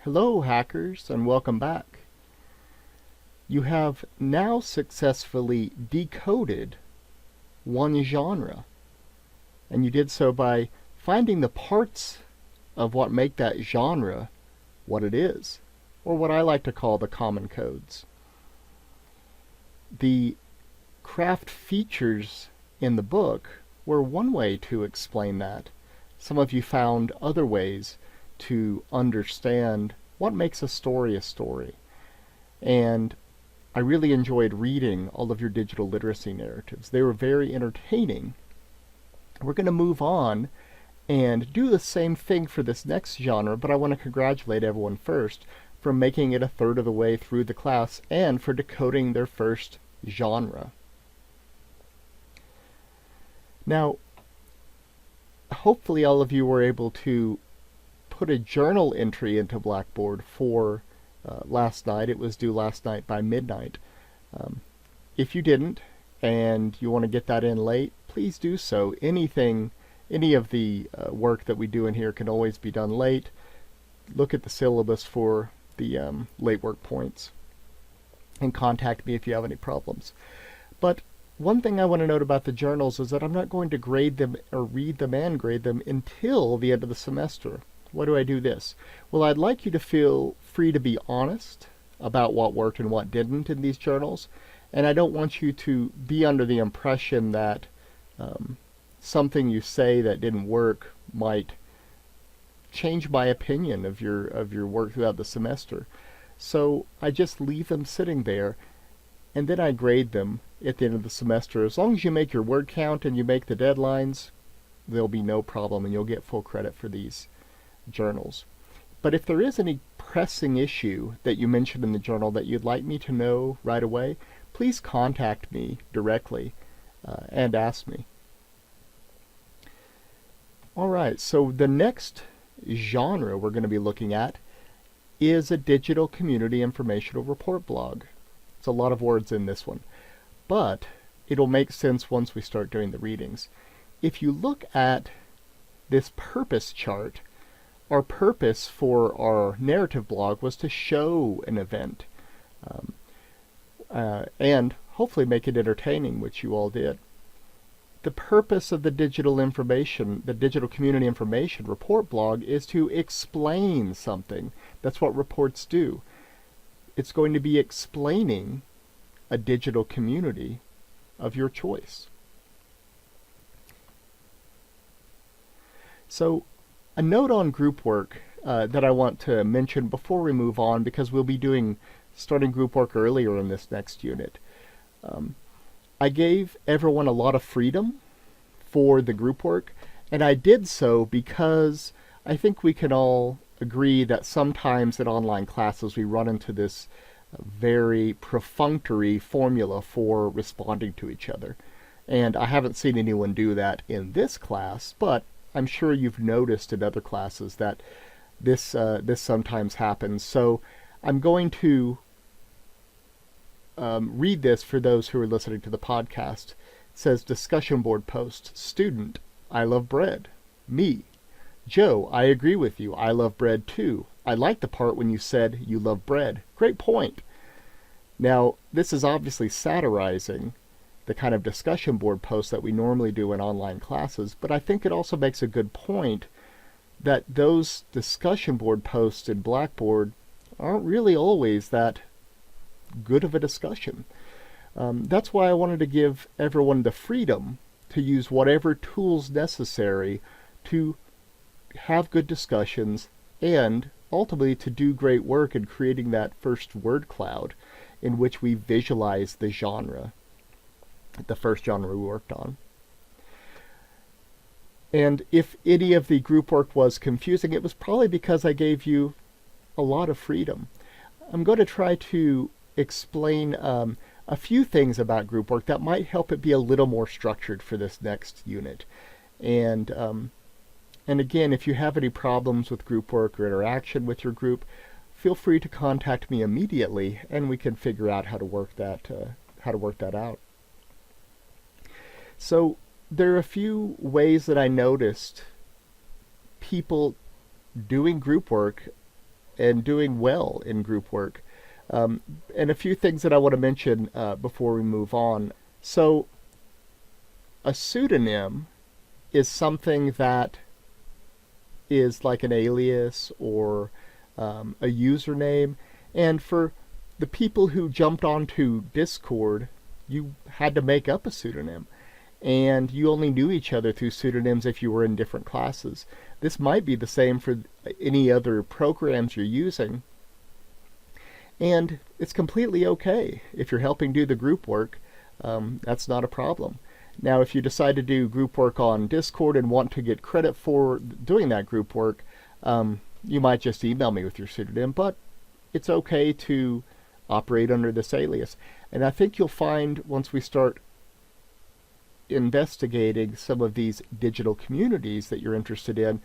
Hello, hackers, and welcome back. You have now successfully decoded one genre, and you did so by finding the parts of what make that genre what it is, or what I like to call the common codes. The craft features in the book were one way to explain that. Some of you found other ways to understand what makes a story. And I really enjoyed reading all of your digital literacy narratives. They were very entertaining. We're going to move on and do the same thing for this next genre, but I want to congratulate everyone first for making it a third of the way through the class and for decoding their first genre. Now, hopefully all of you were able to put a journal entry into Blackboard for last night. It was due last night by midnight. If you didn't and you want to get that in late, please do so. Any of the work that we do in here can always be done late. Look at the syllabus for the late work points and contact me if you have any problems. But one thing I want to note about the journals is that I'm not going to grade them or read them and grade them until the end of the semester. Why do I do this? Well, I'd like you to feel free to be honest about what worked and what didn't in these journals, and I don't want you to be under the impression that something you say that didn't work might change my opinion of your work throughout the semester. So I just leave them sitting there, and then I grade them at the end of the semester. As long as you make your word count and you make the deadlines, there'll be no problem, and you'll get full credit for these journals. But if there is any pressing issue that you mentioned in the journal that you'd like me to know right away, please contact me directly and ask me. Alright, so the next genre we're going to be looking at is a digital community informational report blog. It's a lot of words in this one, but it'll make sense once we start doing the readings. If you look at this purpose chart, our purpose for our narrative blog was to show an event and hopefully make it entertaining, which you all did. The purpose of the digital community information report blog is to explain something. That's what reports do. It's going to be explaining a digital community of your choice. So, a note on group work that I want to mention before we move on, because we'll be starting group work earlier in this next unit. I gave everyone a lot of freedom for the group work, and I did so because I think we can all agree that sometimes in online classes we run into this very perfunctory formula for responding to each other. And I haven't seen anyone do that in this class, but I'm sure you've noticed in other classes that this sometimes happens. So I'm going to read this for those who are listening to the podcast. It says, discussion board post, student, I love bread. Me, Joe, I agree with you. I love bread too. I like the part when you said you love bread. Great point. Now, this is obviously satirizing the kind of discussion board posts that we normally do in online classes, but I think it also makes a good point that those discussion board posts in Blackboard aren't really always that good of a discussion. That's why I wanted to give everyone the freedom to use whatever tools necessary to have good discussions and ultimately to do great work in creating that first word cloud in which we visualize the genre, the first genre we worked on. And if any of the group work was confusing, it was probably because I gave you a lot of freedom. I'm going to try to explain a few things about group work that might help it be a little more structured for this next unit. And again, if you have any problems with group work or interaction with your group, feel free to contact me immediately, and we can figure out how to work that out. So there are a few ways that I noticed people doing group work and doing well in group work. And a few things that I want to mention before we move on. So, a pseudonym is something that is like an alias or a username. And for the people who jumped onto Discord, you had to make up a pseudonym. And you only knew each other through pseudonyms if you were in different classes. This might be the same for any other programs you're using. And it's completely okay if you're helping do the group work. That's not a problem. Now, if you decide to do group work on Discord and want to get credit for doing that group work, you might just email me with your pseudonym, but it's okay to operate under this alias. And I think you'll find once we start investigating some of these digital communities that you're interested in,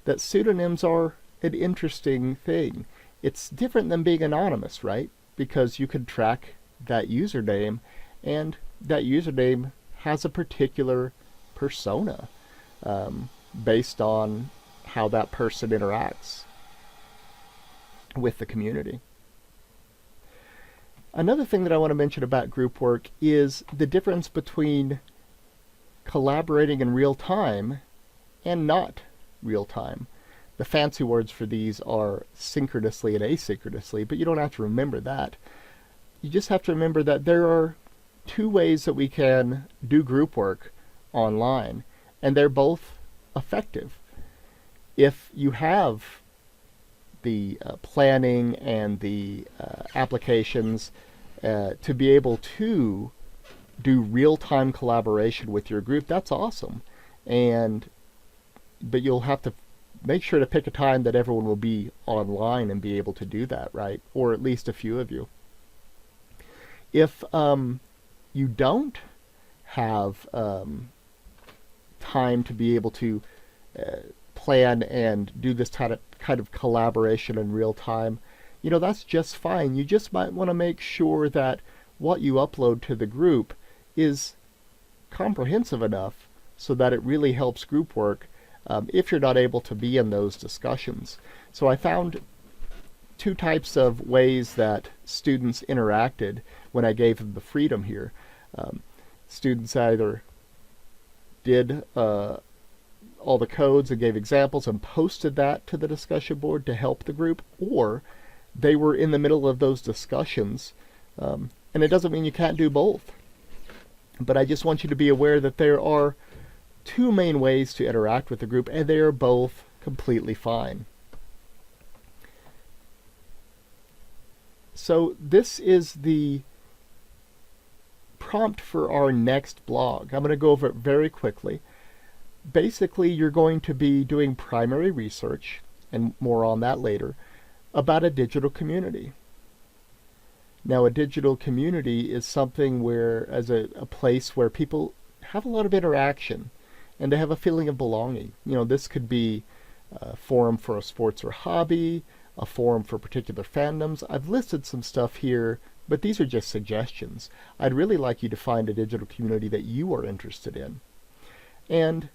that pseudonyms are an interesting thing. It's different than being anonymous, right? Because you can track that username, and that username has a particular persona based on how that person interacts with the community. Another thing that I want to mention about group work is the difference between collaborating in real time and not real time. The fancy words for these are synchronously and asynchronously, but you don't have to remember that. You just have to remember that there are two ways that we can do group work online, and they're both effective. If you have the planning and the applications to be able to do real-time collaboration with your group, that's awesome. But you'll have to make sure to pick a time that everyone will be online and be able to do that, right? Or at least a few of you. If you don't have time to be able to plan and do this kind of collaboration in real time, that's just fine. You just might want to make sure that what you upload to the group is comprehensive enough so that it really helps group work if you're not able to be in those discussions. So I found two types of ways that students interacted when I gave them the freedom here. Students either did all the codes and gave examples and posted that to the discussion board to help the group, or they were in the middle of those discussions. And it doesn't mean you can't do both. But I just want you to be aware that there are two main ways to interact with the group, and they are both completely fine. So this is the prompt for our next blog. I'm going to go over it very quickly. Basically, you're going to be doing primary research, and more on that later, about a digital community. Now, a digital community is something where, as a place where people have a lot of interaction and they have a feeling of belonging. This could be a forum for a sports or hobby, a forum for particular fandoms. I've listed some stuff here, but these are just suggestions. I'd really like you to find a digital community that you are interested in. And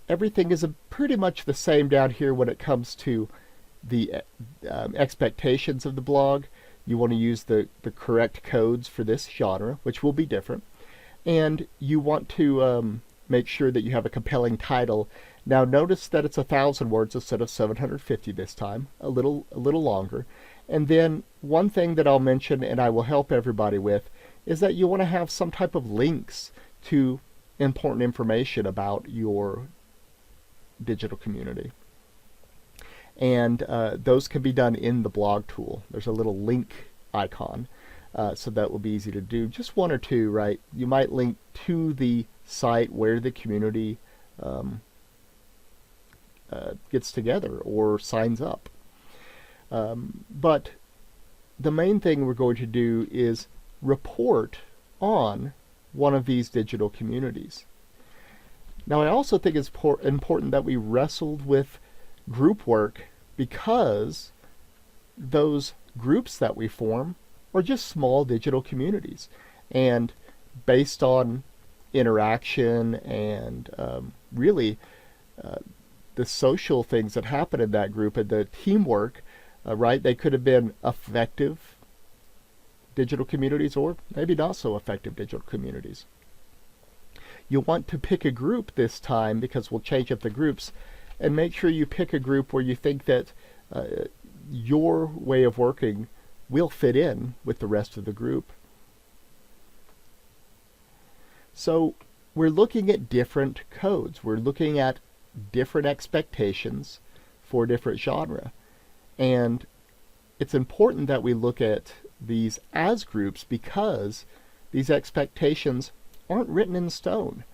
everything is pretty much the same down here when it comes to the expectations of the blog. You want to use the correct codes for this genre, which will be different. And you want to make sure that you have a compelling title. Now notice that it's 1,000 words instead of 750 this time, a little longer. And then one thing that I'll mention, and I will help everybody with, is that you want to have some type of links to important information about your digital community. And those can be done in the blog tool. There's a little link icon, so that will be easy to do. Just one or two, right? You might link to the site where the community gets together or signs up. But the main thing we're going to do is report on one of these digital communities. Now, I also think it's important that we wrestled with group work, because those groups that we form are just small digital communities, and based on interaction and really the social things that happen in that group and the teamwork, right? They could have been effective digital communities or maybe not so effective digital communities. You want to pick a group this time, because we'll change up the groups, and make sure you pick a group where you think that your way of working will fit in with the rest of the group. So we're looking at different codes. We're looking at different expectations for different genre. And it's important that we look at these as groups, because these expectations aren't written in stone.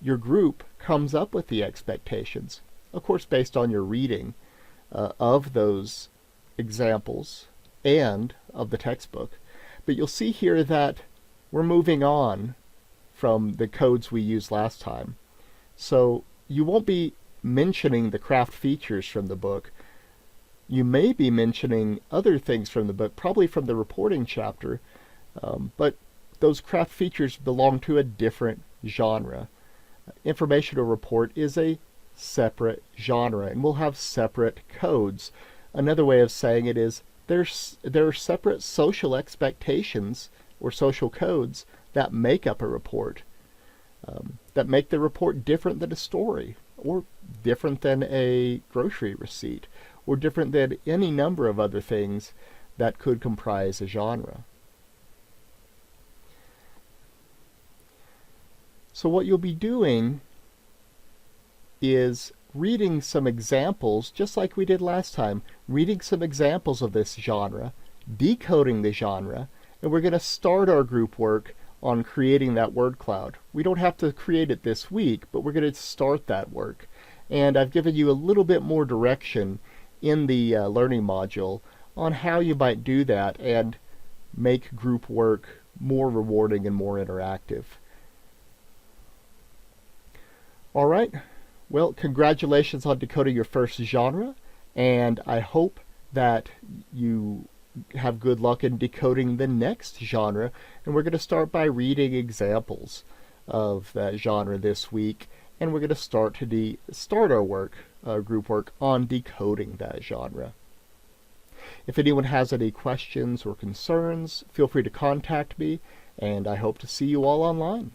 Your group comes up with the expectations, of course based on your reading of those examples and of the textbook. But you'll see here that we're moving on from the codes we used last time. So you won't be mentioning the craft features from the book. You may be mentioning other things from the book, probably from the reporting chapter, but those craft features belong to a different genre. Informational report is a separate genre, and we'll have separate codes. Another way of saying it is there are separate social expectations or social codes that make up a report, that make the report different than a story, or different than a grocery receipt, or different than any number of other things that could comprise a genre. So what you'll be doing is reading some examples, just like we did last time, reading some examples of this genre, decoding the genre, and we're going to start our group work on creating that word cloud. We don't have to create it this week, but we're going to start that work. And I've given you a little bit more direction in the learning module on how you might do that and make group work more rewarding and more interactive. All right, well, congratulations on decoding your first genre, and I hope that you have good luck in decoding the next genre. And we're going to start by reading examples of that genre this week, and we're going to start our work, group work, on decoding that genre. If anyone has any questions or concerns, feel free to contact me, and I hope to see you all online.